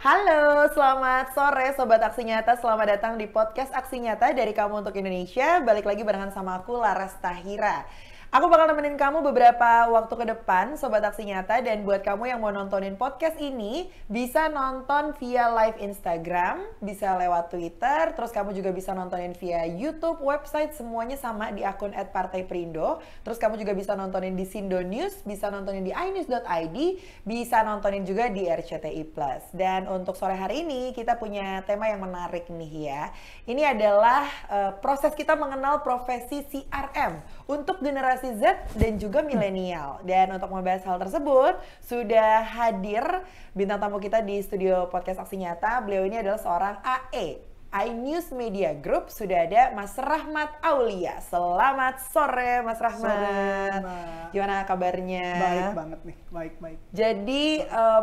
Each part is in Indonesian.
Halo, selamat sore Sobat Aksi Nyata. Selamat datang di podcast Aksi Nyata dari Kamu Untuk Indonesia. Balik lagi barengan sama aku, Laras Tahira. Aku bakal nemenin kamu beberapa waktu ke depan, Sobat Aksi Nyata. Dan buat kamu yang mau nontonin podcast ini, bisa nonton via live Instagram, bisa lewat Twitter, terus kamu juga bisa nontonin via YouTube, website, semuanya sama di akun @partaiprindo. Terus kamu juga bisa nontonin di Sindo News, bisa nontonin di inews.id, bisa nontonin juga di RCTI Plus. Dan untuk sore hari ini, kita punya tema yang menarik nih ya. Ini adalah proses kita mengenal profesi CRM untuk generasi Z dan juga milenial. Dan untuk membahas hal tersebut, sudah hadir bintang tamu kita di studio podcast Aksi Nyata. Beliau ini adalah seorang AE, iNews Media Group. Sudah ada Mas Rahmat Aulia. Selamat sore Mas Rahmat. Sore, Mbak. Gimana kabarnya? Baik banget nih, baik. Jadi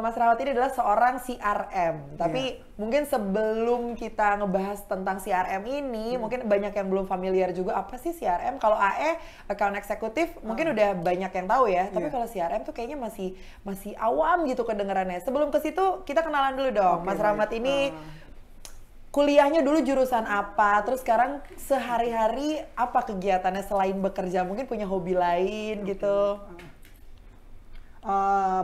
Mas Rahmat ini adalah seorang CRM. Tapi mungkin sebelum kita ngebahas tentang CRM ini, mungkin banyak yang belum familiar juga apa sih CRM. Kalau AE, account eksekutif, mungkin udah banyak yang tahu ya. Tapi kalau CRM tuh kayaknya masih awam gitu kedengarannya. Sebelum ke situ, kita kenalan dulu dong. Mas Rahmat ini kuliahnya dulu jurusan apa, terus sekarang sehari-hari apa kegiatannya selain bekerja, mungkin punya hobi lain gitu.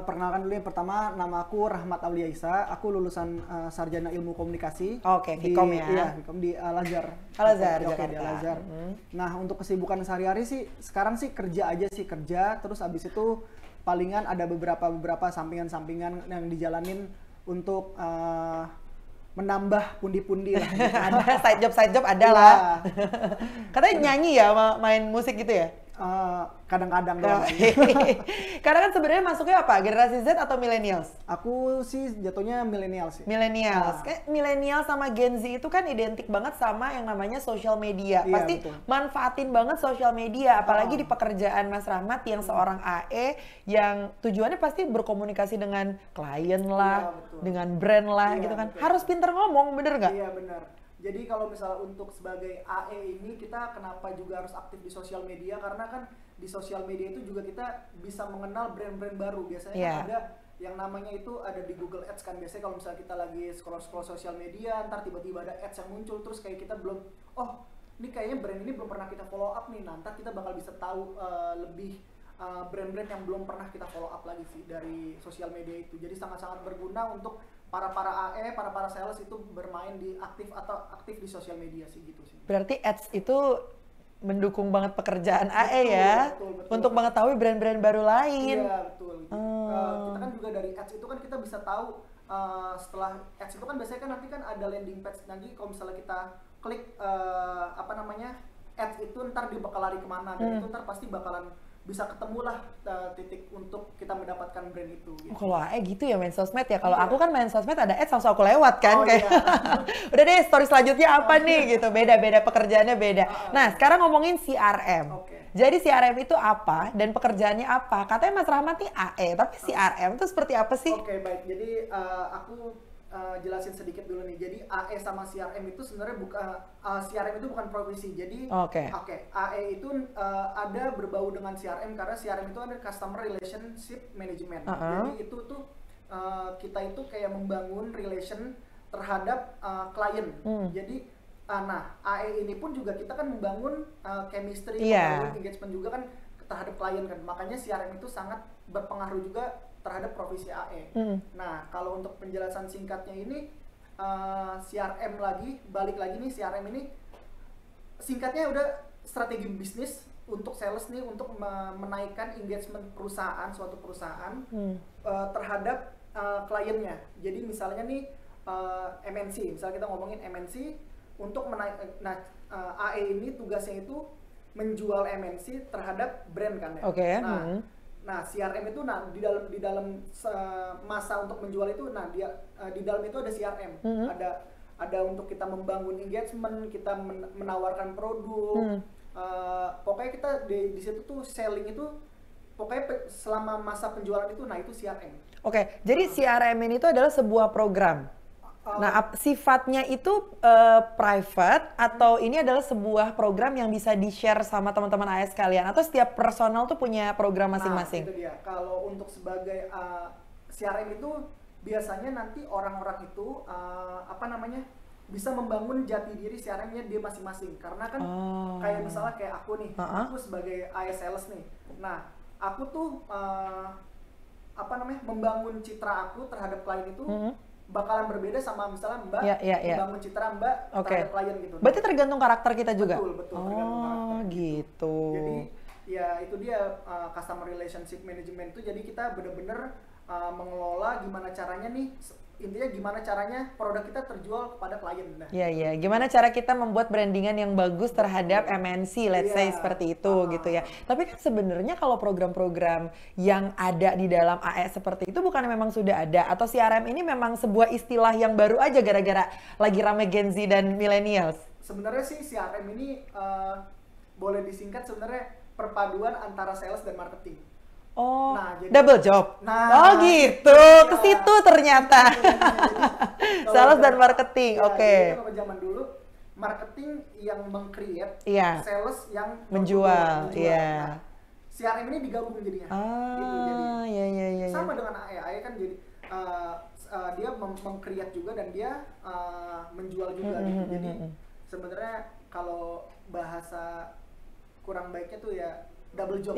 Perkenalkan dulu yang pertama, nama aku Rahmat Aulia Isa, aku lulusan Sarjana Ilmu Komunikasi. Oke, Hikom ya? Iya, Hikom di Al-Azhar. Al-Azhar, Oke, Jakarta. di Al-Azhar. Nah, untuk kesibukan sehari-hari sih, sekarang sih kerja aja sih, kerja, terus abis itu palingan ada beberapa sampingan-sampingan yang dijalanin untuk menambah pundi-pundi lah. Ada side job ada lah. Katanya nyanyi ya, main musik gitu ya? Kadang-kadang doang. Karena kan sebenarnya masuknya apa? Generasi Z atau millennials? Aku sih jatuhnya milenial sih. Millennials. Kayak millennial sama Gen Z itu kan identik banget sama yang namanya social media. Iya, Pasti betul. manfaatin banget social media, apalagi di pekerjaan Mas Rahmat yang seorang AE yang tujuannya pasti berkomunikasi dengan klien lah, Iya, betul. dengan brand lah Iya, gitu kan. betul. Harus pinter ngomong, bener nggak? Iya benar. Jadi kalau misalnya untuk sebagai AE ini kita kenapa juga harus aktif di sosial media, karena kan di sosial media itu juga kita bisa mengenal brand-brand baru. Biasanya Iya. kan ada yang namanya itu ada di Google Ads kan, biasanya kalau misalnya kita lagi scroll sosial media, ntar tiba-tiba ada ads yang muncul, terus kayak kita belum, oh ini kayaknya brand ini belum pernah kita follow up nih, nah ntar kita bakal bisa tahu lebih brand-brand yang belum pernah kita follow up lagi sih dari sosial media itu. Jadi sangat-sangat berguna untuk para AE, para sales itu bermain di aktif di sosial media sih gitu sih. Berarti ads itu mendukung banget pekerjaan AE ya, betul. untuk mengetahui brand-brand baru lain. Iya betul. Kita kan juga dari ads itu kan kita bisa tahu setelah ads itu kan biasanya kan nanti kan ada landing page, nanti kalau misalnya kita klik ads itu ntar dia bakal lari kemana, dan itu ntar pasti bakalan bisa ketemulah titik untuk kita mendapatkan brand itu. Gitu. Kalau AE gitu ya main sosmed ya. Kalau Iya. aku kan main sosmed ada ads langsung aku lewat kan. Oh, Kayak iya. udah deh story selanjutnya apa nih gitu. Beda-beda pekerjaannya beda. Nah sekarang ngomongin CRM. Oke. Jadi CRM itu apa dan pekerjaannya apa? Katanya Mas Rahmat nih AE, tapi CRM itu seperti apa sih? Oke, baik. Jadi aku jelasin sedikit dulu nih. Jadi AE sama CRM itu sebenarnya CRM itu bukan profesi. Jadi Oke. AE itu ada berbau dengan CRM karena CRM itu ada Customer Relationship Management. Jadi itu tuh kita itu kayak membangun relation terhadap klien. Jadi AE ini pun juga kita kan membangun chemistry, membangun engagement juga kan terhadap klien kan. Makanya CRM itu sangat berpengaruh juga terhadap profesi AE. Nah, kalau untuk penjelasan singkatnya ini CRM balik lagi nih, CRM ini singkatnya udah strategi bisnis untuk sales nih, untuk menaikkan engagement suatu perusahaan terhadap kliennya. Jadi misalnya nih MNC, misalnya kita ngomongin MNC untuk AE ini tugasnya itu menjual MNC terhadap brand kan ya. Oke. Nah, CRM itu di dalam masa untuk menjual itu, di dalam itu ada CRM. Ada untuk kita membangun engagement, kita menawarkan produk. Pokoknya kita di situ tuh selling itu pokoknya selama masa penjualan itu, itu CRM. Oke, jadi CRM ini itu adalah sebuah program. Nah, sifatnya itu private atau ini adalah sebuah program yang bisa di-share sama teman-teman AS kalian, atau setiap personal tuh punya program masing-masing? Nah, itu dia. Kalau untuk sebagai CRM itu biasanya nanti orang-orang itu bisa membangun jati diri CRM-nya dia masing-masing. Karena kan kayak misalnya kayak aku nih, aku sebagai AE sales nih. Nah, aku tuh membangun citra aku terhadap klien itu bakalan berbeda sama misalnya Mbak membangun citra Mbak terhadap klien gitu. Berarti tergantung karakter kita juga? Betul, tergantung karakter. Gitu. Jadi ya itu dia customer relationship management itu, jadi kita benar-benar mengelola gimana caranya nih, intinya gimana caranya produk kita terjual kepada klien. Iya. Gimana cara kita membuat brandingan yang bagus terhadap MNC, let's say seperti itu gitu ya. Tapi kan sebenarnya kalau program-program yang ada di dalam AE seperti itu bukan memang sudah ada, atau CRM ini memang sebuah istilah yang baru aja gara-gara lagi rame Gen Z dan millennials? Sebenarnya sih CRM ini boleh disingkat sebenarnya perpaduan antara sales dan marketing. Jadi, double job. Gitu. Ke situ ternyata. Sales dan marketing. Oke. Kalau zaman dulu marketing yang meng-create, sales yang menjual. Nah, CRM ini digabung jadinya. Gitu, jadi sama dengan AE kan, jadi dia meng-create juga dan dia menjual juga gitu. Jadi sebenarnya kalau bahasa kurang baiknya tuh ya double job.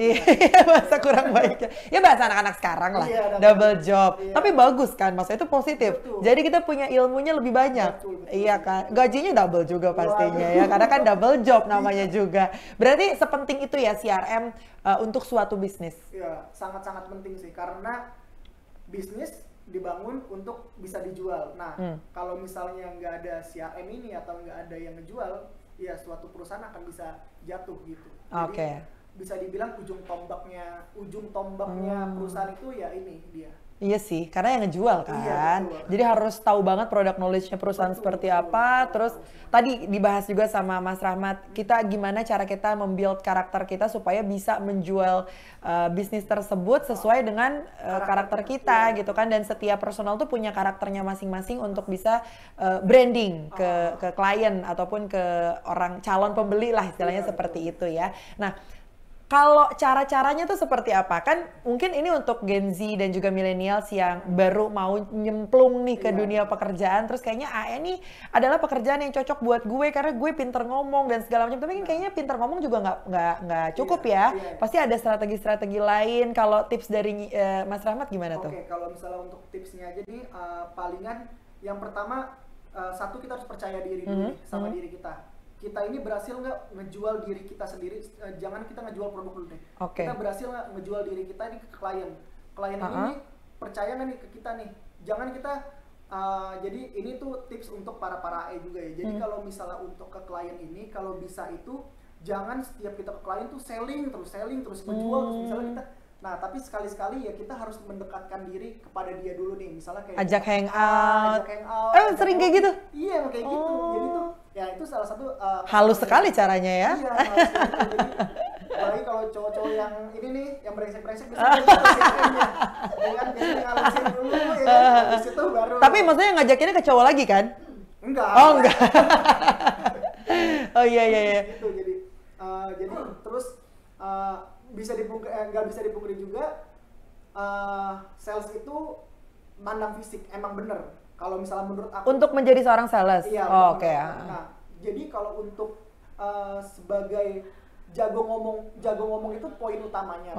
Bahasa kurang baiknya. Ya bahasa anak-anak sekarang lah. Double job. Tapi bagus kan, maksudnya itu positif. Betul. Jadi kita punya ilmunya lebih banyak. Betul. Iya kan. Gajinya double juga pastinya ya. Karena kan double job namanya juga. Berarti sepenting itu ya CRM untuk suatu bisnis. Iya, sangat-sangat penting sih, karena bisnis dibangun untuk bisa dijual. Nah, kalau misalnya nggak ada CRM ini atau nggak ada yang ngejual, ya suatu perusahaan akan bisa jatuh gitu. Jadi bisa dibilang ujung tombaknya perusahaan itu ya ini dia. Iya sih, karena yang ngejual kan. Jadi harus tahu banget produk knowledge-nya perusahaan seperti apa. Terus tadi dibahas juga sama Mas Rahmat, kita gimana cara kita membuild karakter kita supaya bisa menjual bisnis tersebut sesuai dengan karakter kita gitu kan. Dan setiap personal tuh punya karakternya masing-masing untuk bisa branding ke klien ataupun ke orang calon pembeli lah istilahnya seperti itu ya. Nah, kalau cara-caranya tuh seperti apa? Kan mungkin ini untuk Gen Z dan juga millennials yang baru mau nyemplung nih ke dunia pekerjaan. Terus kayaknya AE ini adalah pekerjaan yang cocok buat gue karena gue pinter ngomong dan segala macam. Tapi kan kayaknya pinter ngomong juga nggak cukup ya. Pasti ada strategi-strategi lain. Kalau tips dari Mas Rahmat gimana tuh? Oke, kalau misalnya untuk tipsnya aja nih, palingan yang pertama, satu kita harus percaya diri dulu nih sama diri kita. Kita ini berhasil nggak ngejual diri kita sendiri, jangan kita ngejual produk dulu deh. Kita berhasil nggak ngejual diri kita ini ke klien ini percaya nggak nih ke kita nih, jangan kita jadi ini tuh tips untuk para AE juga ya. Jadi kalau misalnya untuk ke klien ini, kalau bisa itu jangan setiap kita ke klien tuh selling terus menjual terus misalnya kita. Nah, tapi sekali-sekali ya kita harus mendekatkan diri kepada dia dulu nih, misalnya kayak ajak hangout. Sering kayak gitu? Iya, kayak gitu. Jadi tuh ya itu salah satu halus sekali caranya ya. Iya, halus sekali. Apalagi kalau cowok-cowok yang ini nih, yang brengsek-brengsek bisa CRM-nya. Dengan jadi ngalusin dulu ya, habis itu baru. Tapi maksudnya ngajakinnya ke cowok lagi kan? Enggak. Oh, enggak. Oh iya. Gitu, jadi terus nggak bisa dipungkiri juga, sales itu mandang fisik, emang bener. Kalau misalnya menurut aku untuk menjadi seorang sales. Iya. Nah, jadi kalau untuk sebagai jago ngomong itu poin utamanya.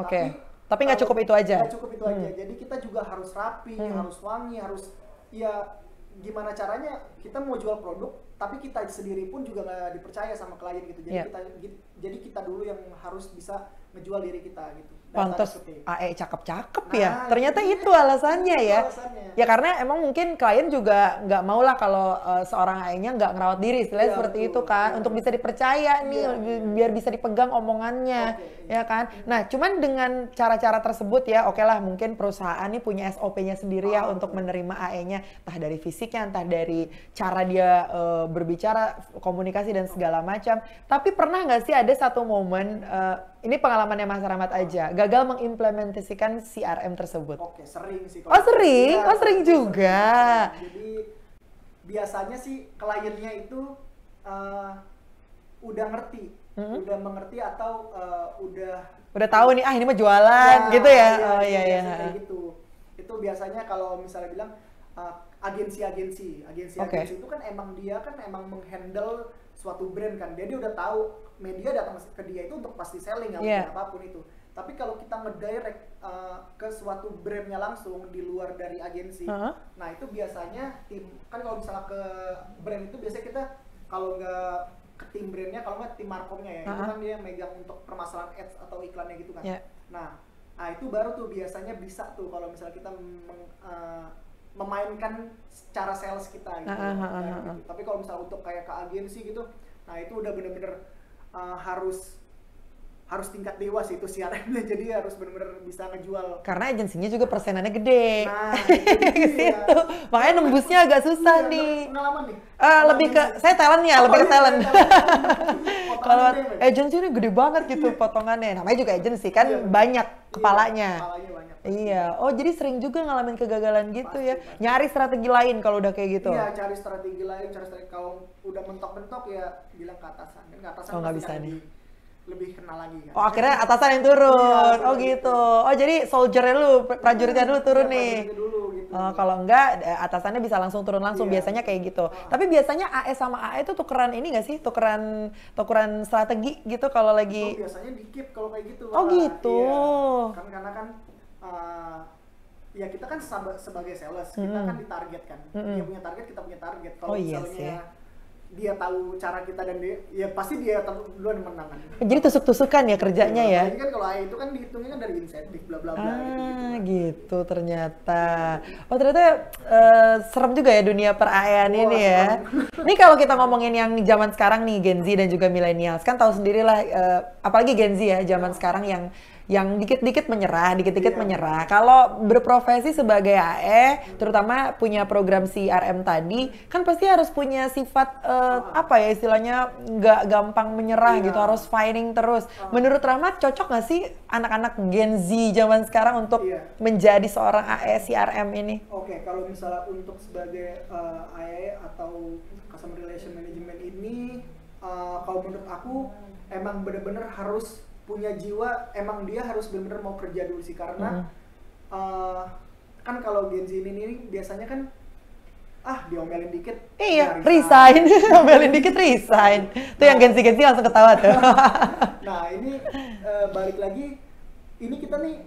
Tapi nggak cukup itu aja. Nggak cukup itu aja. Jadi kita juga harus rapi, harus wangi, harus ya gimana caranya kita mau jual produk, tapi kita sendiri pun juga nggak dipercaya sama klien gitu. Jadi kita dulu yang harus bisa ngejual diri kita gitu. Pantes AE cakep-cakep ya. Ternyata itu alasannya ya. Ya karena emang mungkin klien juga nggak mau lah kalau seorang AE-nya nggak ngerawat diri, istilahnya seperti itu kan. Untuk bisa dipercaya nih, biar bisa dipegang omongannya, ya kan. Nah, cuman dengan cara-cara tersebut ya, oke lah mungkin perusahaan nih punya SOP-nya sendiri ya untuk menerima AE-nya, entah dari fisiknya, entah dari cara dia berbicara, komunikasi dan segala macam. Tapi pernah nggak sih ada satu momen, ini pengalamannya Mas Rahmat aja, gagal mengimplementasikan CRM tersebut? Oke, sering sih. Sering? Sering juga. Jadi biasanya sih kliennya itu udah ngerti, udah mengerti atau udah tahu nih, ini mah jualan gitu ya. Iya. Kayak gitu. Itu biasanya kalau misalnya bilang, agensi itu kan emang dia kan emang menghandle suatu brand kan, dia udah tahu media datang ke dia itu untuk pasti selling apapun itu. Tapi kalau kita ngedirect ke suatu brandnya langsung di luar dari agensi, nah itu biasanya tim kan, kalau misalnya ke brand itu biasanya kita kalau nggak ke tim brandnya, kalau nggak tim markomnya ya, itu kan dia megang untuk permasalahan ads atau iklannya gitu kan. Nah itu baru tuh biasanya bisa tuh kalau misalnya kita memainkan cara sales kita gitu. Gitu. Tapi kalau misalnya untuk kayak ke agensi gitu, nah itu udah bener-bener harus tingkat dewa sih itu CRM-nya, jadi harus bener-bener bisa ngejual. Karena agensinya juga persenannya gede. Nah, itu makanya nembusnya agak susah nih. Pengalaman nih? Lebih ke, saya talent ya, lebih ke talent. Kalau agensi ini gede banget gitu potongannya. Namanya juga agensi kan, banyak kepalanya. Kepalanya banyak. Iya, jadi sering juga ngalamin kegagalan gitu ya. Nyari strategi lain kalau udah kayak gitu. Iya, cari strategi lain, kalau udah mentok-mentok ya bilang ke atasan. Dan ke atasan nggak bisa nih. Lebih kenal lagi kan. Akhirnya atasan yang turun. Gitu. Jadi soldiernya dulu, prajuritnya dulu turun nih. Dulu, gitu. Kalau enggak, atasannya bisa langsung turun langsung. Biasanya kayak gitu. Tapi biasanya AE sama AE itu tukeran ini nggak sih? Tukeran strategi gitu kalau lagi. Itu biasanya di-keep kalau kayak gitu. Gitu. Iya. Karena kan ya kita kan sebagai sales, kita kan ditargetkan. Dia punya target, kita punya target. Kalau misalnya dia tahu cara kita dan dia pasti dia duluan menang kan. Jadi tusuk-tusukan ya kerjanya ya. Jadi kan kalau itu kan dihitungnya kan dari insentif bla bla bla gitu ternyata. Oh ternyata serem juga ya dunia per-AE-an ini ya. Ini kalau kita ngomongin yang zaman sekarang nih, Gen Z dan juga millennials, kan tahu sendirilah apalagi Gen Z ya zaman sekarang yang dikit-dikit menyerah. Kalau berprofesi sebagai AE, terutama punya program CRM tadi, kan pasti harus punya sifat apa ya istilahnya, nggak gampang menyerah gitu, harus fighting terus. Menurut Rahmat, cocok nggak sih anak-anak Gen Z zaman sekarang untuk menjadi seorang AE CRM ini? Oke, kalau misalnya untuk sebagai AE atau Customer Relation Management ini, kalau menurut aku emang bener-bener harus punya jiwa, emang dia harus benar-benar mau kerja dulu sih, karena kan kalau Gen Z ini biasanya kan diomelin dikit resign. Diomelin dikit resign. Itu yang Gen Z langsung ketawa tuh. Nah ini balik lagi, ini kita nih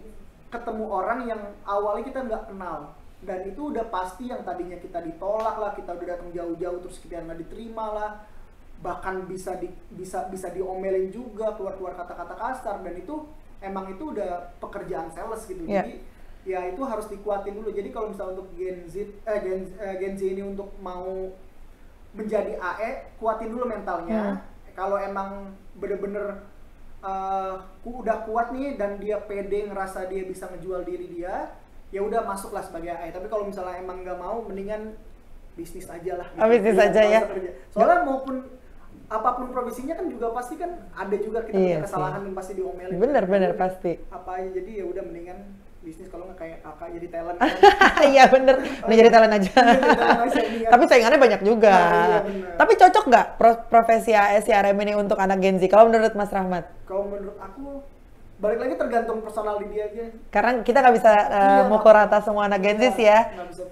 ketemu orang yang awalnya kita nggak kenal, dan itu udah pasti yang tadinya kita ditolak lah, kita udah datang jauh-jauh terus kita nggak diterima lah, bahkan bisa diomelin juga, keluar kata-kata kasar, dan itu emang itu udah pekerjaan sales gitu. Jadi ya itu harus dikuatin dulu. Jadi kalau misalnya untuk Gen Z ini untuk mau menjadi AE, kuatin dulu mentalnya. Kalau emang bener-bener udah kuat nih dan dia pede ngerasa dia bisa ngejual diri dia, ya udah masuklah sebagai AE. Tapi kalau misalnya emang nggak mau, mendingan bisnis aja lah. Bisnis aja ya. Soalnya apapun profesinya kan juga pasti kan ada juga kita punya kesalahan yang pasti diomelin. Bener pasti. Apa aja, jadi ya udah mendingan bisnis, kalau nggak kayak kakak jadi talent. Iya bener, udah jadi talent aja. Tapi saingannya banyak juga. Tapi cocok nggak profesi AE CRM ini untuk anak Gen Z? Kalau menurut Mas Rahmat? Kalau menurut aku, balik lagi tergantung personal di dia aja. Karena kita nggak bisa mukul rata semua anak Gen Z ya.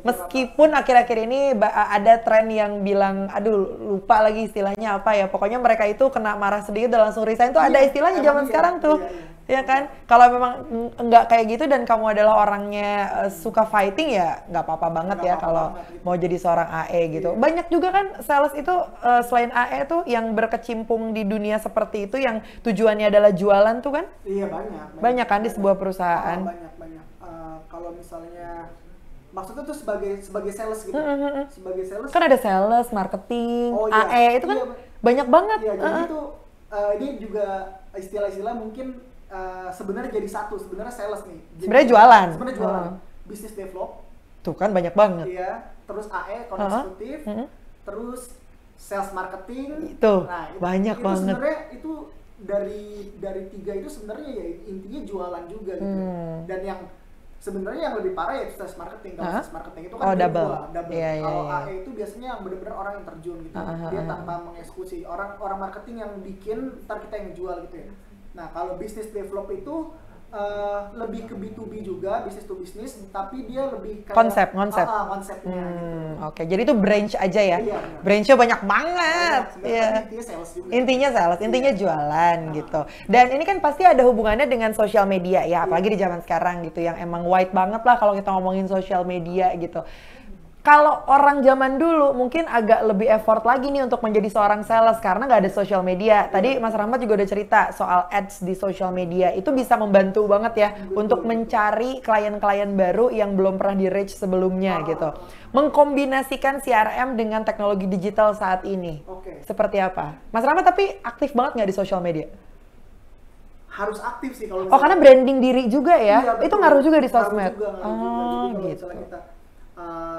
Meskipun akhir-akhir ini ada tren yang bilang, lupa lagi istilahnya apa ya. Pokoknya mereka itu kena marah sedikit dan langsung resign tuh, ada istilahnya zaman sekarang tuh. Ya kan? Kalau memang nggak kayak gitu dan kamu adalah orangnya suka fighting, ya nggak apa-apa banget ya kalau mau jadi seorang AE gitu. Banyak juga kan sales itu selain AE tuh yang berkecimpung di dunia seperti itu yang tujuannya adalah jualan tuh kan? Iya banyak. Banyak kan di sebuah perusahaan. Banyak. Kalau misalnya maksudnya tuh sebagai sales gitu. Sebagai sales kan ada sales, marketing, AE itu kan banyak banget. Iya, jadi itu ini juga istilah-istilah mungkin sebenarnya jadi satu, sebenarnya sales nih. Sebenarnya jualan. Business develop. Tuh kan banyak banget. Iya, terus AE, eksekutif, terus sales marketing. Itu banyak banget. Sebenarnya itu dari tiga itu sebenarnya ya intinya jualan juga gitu. Dan yang sebenarnya yang lebih parah ya sales marketing. Kalau sales marketing itu kan double. Kalau AE itu biasanya yang benar-benar orang yang terjun gitu. Dia tanpa mengeksekusi. Orang marketing yang bikin, ntar kita yang jual gitu ya. Nah, kalau business develop itu lebih ke B2B juga, business to business, tapi dia lebih kayak konsepnya. Gitu. Oke, jadi itu branch aja ya? Iya, branch-nya banyak banget. Iya. Intinya sales juga. Intinya sales, intinya jualan gitu. Dan ini kan pasti ada hubungannya dengan sosial media ya, apalagi di zaman sekarang gitu, yang emang wide banget lah kalau kita ngomongin sosial media gitu. Kalau orang zaman dulu mungkin agak lebih effort lagi nih untuk menjadi seorang sales karena nggak ada sosial media. Tadi Mas Rahmat juga udah cerita soal ads di sosial media. Itu bisa membantu banget ya untuk mencari klien-klien baru yang belum pernah di-reach sebelumnya gitu. Mengkombinasikan CRM dengan teknologi digital saat ini. Seperti apa? Mas Rahmat tapi aktif banget nggak di sosial media? Harus aktif sih kalau misalnya. Karena branding diri juga ya? Iya, itu ngaruh juga di sosmed? Ngaruh juga. Jadi kalau misalnya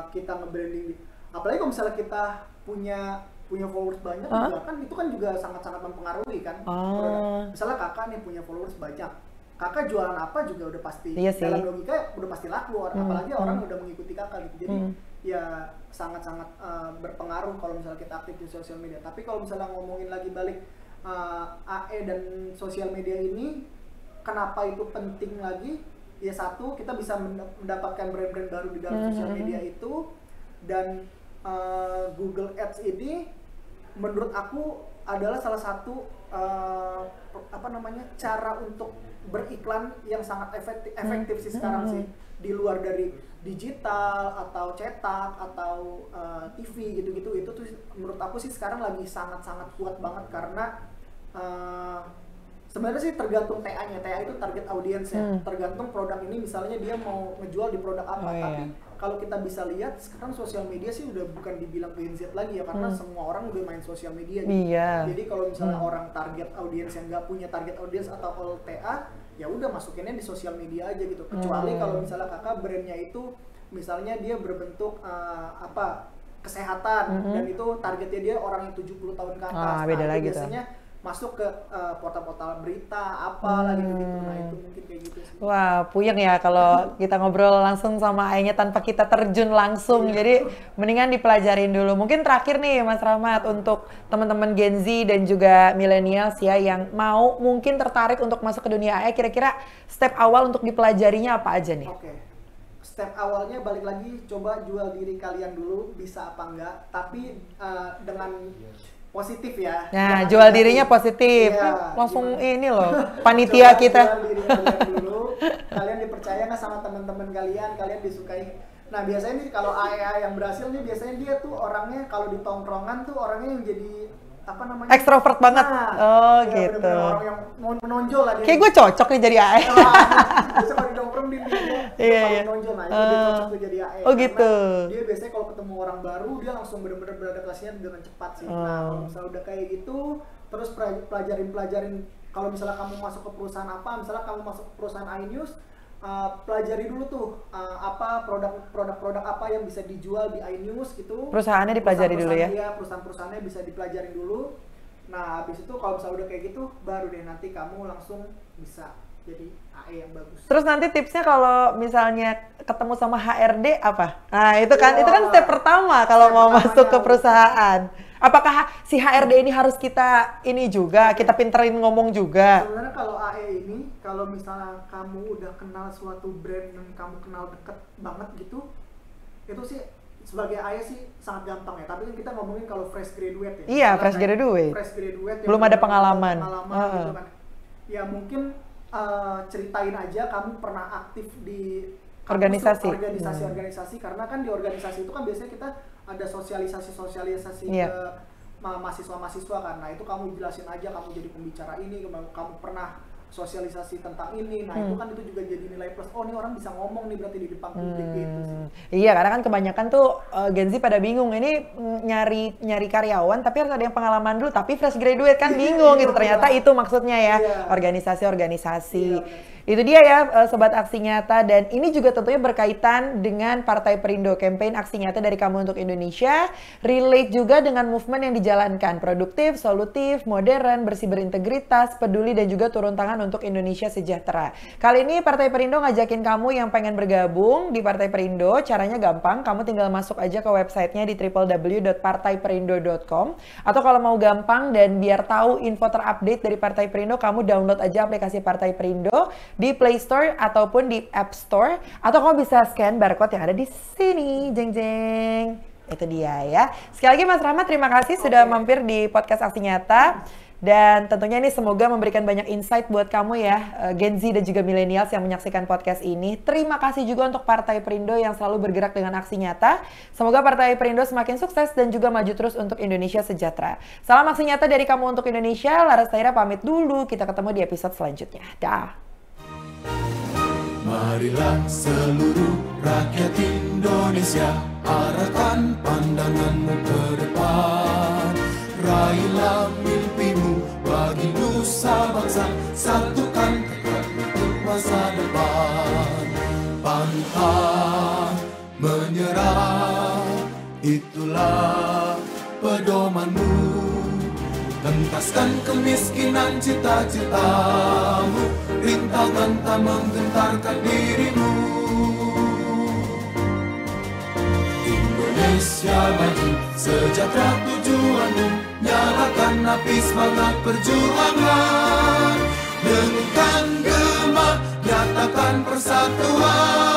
kita nge-branding, apalagi kalau misalnya kita punya followers banyak juga kan, itu kan juga sangat-sangat mempengaruhi kan. Misalnya kakak nih punya followers banyak, kakak jualan apa juga udah pasti, dalam logika udah pasti laku, apalagi orang udah mengikuti kakak gitu. Jadi ya sangat-sangat berpengaruh kalau misalnya kita aktif di sosial media. Tapi kalau misalnya ngomongin lagi balik AE dan sosial media ini, kenapa itu penting lagi? Ya satu, kita bisa mendapatkan brand-brand baru di dalam sosial media itu, dan Google Ads ini menurut aku adalah salah satu cara untuk beriklan yang sangat efektif sih sekarang sih, di luar dari digital atau cetak atau TV gitu-gitu. Itu tuh menurut aku sih sekarang lagi sangat-sangat kuat banget karena sebenarnya sih tergantung TA-nya. TA itu target audience ya. Tergantung produk ini misalnya dia mau ngejual di produk apa. Tapi kalau kita bisa lihat sekarang sosial media sih udah bukan dibilang Gen Z lagi ya, karena semua orang udah main sosial media gitu. Jadi kalau misalnya orang target audience yang nggak punya target audience atau all TA, ya udah masukinnya di sosial media aja gitu. Kecuali kalau misalnya kakak brandnya itu misalnya dia berbentuk kesehatan, dan itu targetnya dia orang yang 70 tahun ke atas. Beda lagi biasanya masuk ke portal-portal berita apa lagi gitu. Nah itu mungkin kayak gitu sih. Wah, puyeng ya kalau kita ngobrol langsung sama Ainnya tanpa kita terjun langsung. Jadi mendingan dipelajarin dulu. Mungkin terakhir nih Mas Rahmat, untuk teman-teman Gen Z dan juga millennials ya yang mau mungkin tertarik untuk masuk ke dunia AE, kira-kira step awal untuk dipelajarinya apa aja nih? Step awalnya balik lagi, coba jual diri kalian dulu, bisa apa enggak, tapi dengan positif ya. Nah, jual dirinya positif. Langsung ini loh, panitia kita. Jual diri kalian dulu, kalian dipercaya nggak sama teman-teman kalian disukai. Nah, biasanya nih kalau AEA yang berhasil nih, biasanya dia tuh orangnya kalau di tongkrongan tuh orangnya yang jadi ekstrovert banget. Gitu. Orang yang mau menonjol lah dia. Kayak gue cocok nih jadi AE. Biasanya kalau di nongkrong dia menonjol, nah itu dia cocok tuh jadi AE. Gitu. Dia biasanya kalau ketemu orang baru dia langsung benar-benar beradaptasinya dengan cepat sih. Nah, kalau misalnya udah kayak gitu, terus pelajarin kalau misalnya kamu masuk ke perusahaan apa, misalnya kamu masuk ke perusahaan iNews, pelajari dulu tuh apa produk-produk apa yang bisa dijual di iNews gitu. Perusahaannya dipelajari dulu ya. Perusahaan-perusahaannya bisa dipelajari dulu. Nah, habis itu kalau misalnya udah kayak gitu, baru deh nanti kamu langsung bisa jadi AE yang bagus. Terus nanti tipsnya kalau misalnya ketemu sama HRD apa? Nah, itu kan step pertama kalau mau masuk ke perusahaan. Apakah si HRD ini harus kita kita pinterin ngomong juga? Sebenarnya kalau AE ini, kalau misalnya kamu udah kenal suatu brand dan kamu kenal deket banget gitu, itu sih sebagai AE sih sangat gampang ya. Tapi kan kita ngomongin kalau fresh graduate ya. Iya, fresh graduate. Belum ada pengalaman gitu kan. Ya mungkin ceritain aja kamu pernah aktif di organisasi, karena kan di organisasi itu kan biasanya kita ada sosialisasi ke mahasiswa-mahasiswa kan. Nah itu kamu jelasin aja, kamu jadi pembicara ini, kamu pernah sosialisasi tentang ini. Nah itu kan itu juga jadi nilai plus. Oh, ini orang bisa ngomong nih berarti di depan publik gitu sih. Iya, karena kan kebanyakan tuh Gen Z pada bingung. Ini nyari karyawan tapi harus ada yang pengalaman dulu. Tapi fresh graduate kan bingung gitu. Ternyata itu maksudnya ya, organisasi-organisasi. Itu dia ya Sobat Aksi Nyata, dan ini juga tentunya berkaitan dengan Partai Perindo. Campaign Aksi Nyata dari Kamu untuk Indonesia relate juga dengan movement yang dijalankan, produktif, solutif, modern, bersih berintegritas, peduli, dan juga turun tangan perjuangan untuk Indonesia sejahtera. Kali ini Partai Perindo ngajakin kamu yang pengen bergabung di Partai Perindo. Caranya gampang, kamu tinggal masuk aja ke websitenya di www.partaiperindo.com. Atau kalau mau gampang dan biar tahu info terupdate dari Partai Perindo, kamu download aja aplikasi Partai Perindo di Play Store ataupun di App Store. Atau kamu bisa scan barcode yang ada di sini, jeng jeng. Itu dia ya. Sekali lagi Mas Rahmat, terima kasih sudah mampir di podcast Aksi Nyata. Dan tentunya ini semoga memberikan banyak insight buat kamu ya, Gen Z dan juga millennials yang menyaksikan podcast ini. Terima kasih juga untuk Partai Perindo yang selalu bergerak dengan aksi nyata. Semoga Partai Perindo semakin sukses dan juga maju terus untuk Indonesia sejahtera. Salam aksi nyata dari kamu untuk Indonesia. Laras Tahira pamit dulu. Kita ketemu di episode selanjutnya. Dah. Marilah seluruh rakyat Indonesia, arahkan pandanganmu ke depan. Raihlah mimpimu bagi nusa bangsa, satukan tekad untuk masa depan. Pantang menyerah, itulah pedomanmu. Entaskan kemiskinan cita-citamu, rintangan tak menggentarkan dirimu. Indonesia maju, sejahtera tujuanmu, nyalakan api semangat perjuangan. Dengunkan gema, nyatakan persatuan.